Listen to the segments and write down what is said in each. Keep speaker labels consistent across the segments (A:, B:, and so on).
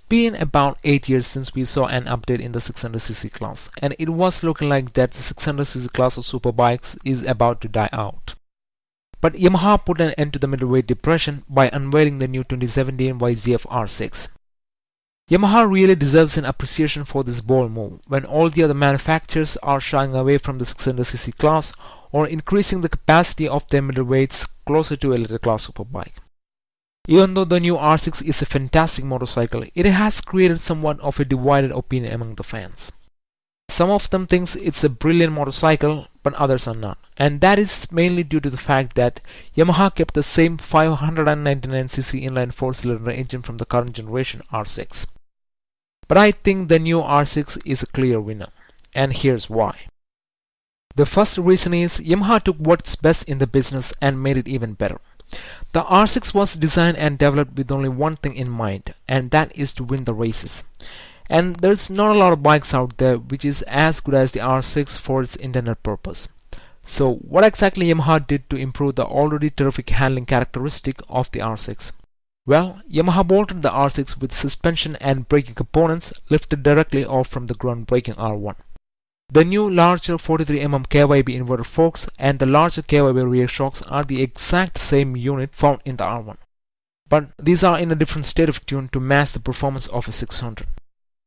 A: been about 8 years since we saw an update in the 600cc class, and it was looking like that the 600cc class of superbikes is about to die out. But Yamaha put an end to the middleweight depression by unveiling the new 2017 YZF-R6. Yamaha really deserves an appreciation for this bold move when all the other manufacturers are shying away from the 600cc class or increasing the capacity of their middleweights closer to a later class superbike. Even though the new R6 is a fantastic motorcycle, it has created somewhat of a divided opinion among the fans. Some of them think it's a brilliant motorcycle, but others are not, and that is mainly due to the fact that Yamaha kept the same 599cc inline 4-cylinder engine from the current generation R6. But I think the new R6 is a clear winner, and here's why. The first reason is Yamaha took what's best in the business and made it even better. The R6 was designed and developed with only one thing in mind, and that is to win the races. And there's not a lot of bikes out there which is as good as the R6 for its intended purpose. So what exactly Yamaha did to improve the already terrific handling characteristic of the R6? Well, Yamaha bolted the R6 with suspension and braking components lifted directly off from the groundbreaking R1. The new larger 43mm KYB inverter forks and the larger KYB rear shocks are the exact same unit found in the R1. But these are in a different state of tune to match the performance of a 600.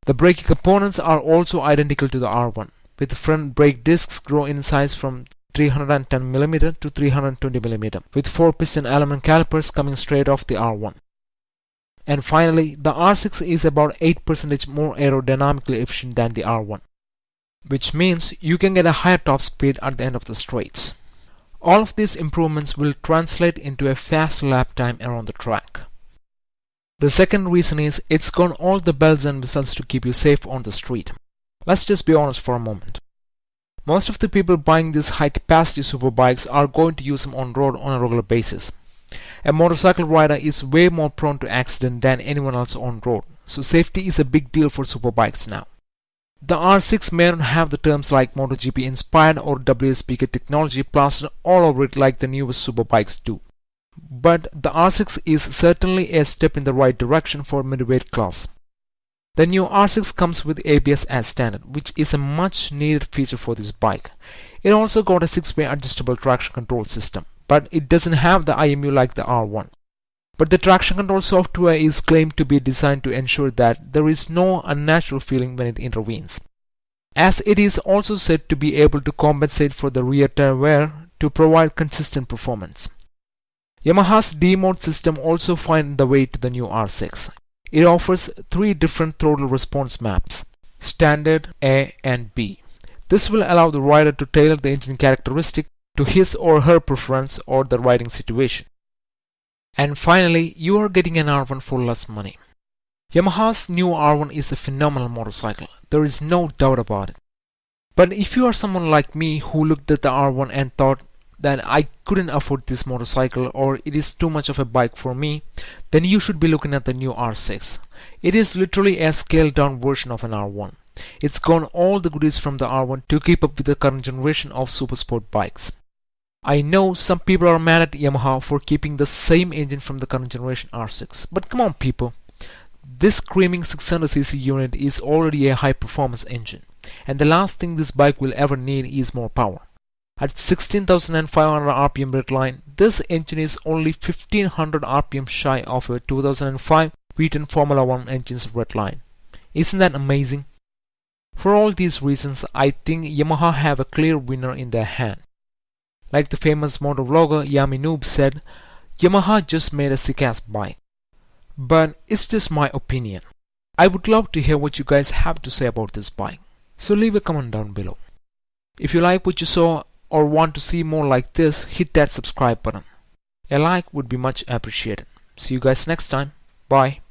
A: The braking components are also identical to the R1, with the front brake discs grow in size from 310mm to 320mm, with 4-piston aluminum calipers coming straight off the R1. And finally, the R6 is about 8% more aerodynamically efficient than the R1, which means you can get a higher top speed at the end of the straights. All of these improvements will translate into a faster lap time around the track. The second reason is it's got all the bells and whistles to keep you safe on the street. Let's just be honest for a moment. Most of the people buying these high-capacity superbikes are going to use them on road on a regular basis. A motorcycle rider is way more prone to accident than anyone else on road, so safety is a big deal for superbikes now. The R6 may not have the terms like MotoGP inspired or WSPK technology plastered all over it like the newest superbikes do. But the R6 is certainly a step in the right direction for middleweight class. The new R6 comes with ABS as standard, which is a much needed feature for this bike. It also got a 6-way adjustable traction control system, but it doesn't have the IMU like the R1. But the traction control software is claimed to be designed to ensure that there is no unnatural feeling when it intervenes, as it is also said to be able to compensate for the rear tire wear to provide consistent performance. Yamaha's D-mode system also finds the way to the new R6. It offers 3 different throttle response maps: Standard, A and B. This will allow the rider to tailor the engine characteristic to his or her preference or the riding situation. And finally, you are getting an R1 for less money. Yamaha's new R1 is a phenomenal motorcycle, there is no doubt about it. But if you are someone like me who looked at the R1 and thought that I couldn't afford this motorcycle or it is too much of a bike for me, then you should be looking at the new R6. It is literally a scaled down version of an R1. It's got all the goodies from the R1 to keep up with the current generation of supersport bikes. I know some people are mad at Yamaha for keeping the same engine from the current generation R6, but come on people, this screaming 600cc unit is already a high performance engine, and the last thing this bike will ever need is more power. At 16,500 RPM redline, this engine is only 1500 RPM shy of a 2005 V10 Formula 1 engine's redline. Isn't that amazing? For all these reasons, I think Yamaha have a clear winner in their hand. Like the famous motovlogger Yami Noob said, Yamaha just made a sick-ass bike. But it's just my opinion. I would love to hear what you guys have to say about this bike, so leave a comment down below. If you like what you saw or want to see more like this, hit that subscribe button. A like would be much appreciated. See you guys next time. Bye.